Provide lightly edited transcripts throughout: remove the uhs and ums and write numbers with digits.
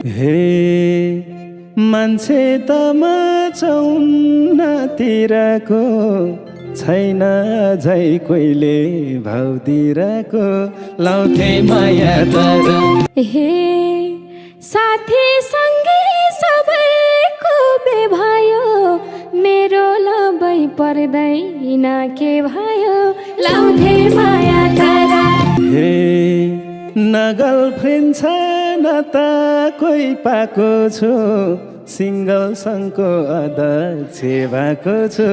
हे मान्छे त मचाउन्नतिरको छैन झै कोइले भाउतिरको लाउँथे माया तर हे साथी सँगै सबैको बेभायो मेरो लबै पर्दैन के भयो लाउँथे माया तर हे न गर्लफ्रेन्ड छ न त कोही पाएको छु सिङ्गल सङ्घको अध्यक्ष भएको छु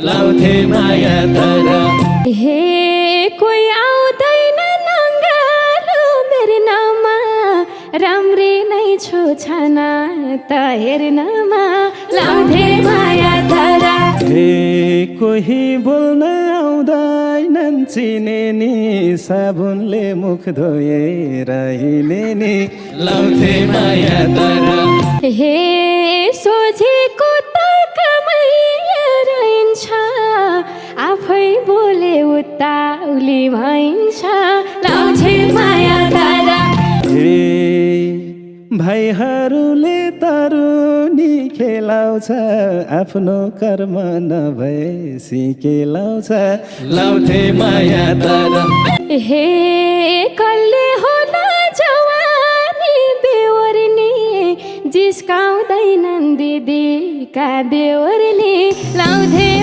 लाउँथे माया तर हे कोही आउँदैन नङ्गालो मेरो नाममा राम्री नै छु छाना त हेर्नमा लाउँथे माया तर हे कोही बोल्न आउँदैनन् चिने नि साबुनले मुख धोएर हिँड्ने नि लाउँथे माया तर हे सोझेको त कमै रहन्छ आफै बोले उताउली भइन्छ लाउँथे माया तर हे भाइहरूले तरुनी खेलाउँछ आफ्नो कर्म नभएसी केलाउँछ लाउँथे माया तर हे कल्ले होला जवानी बेहोर्ने जिस्काउँदैनन् दिदीका देवरले लाउँथे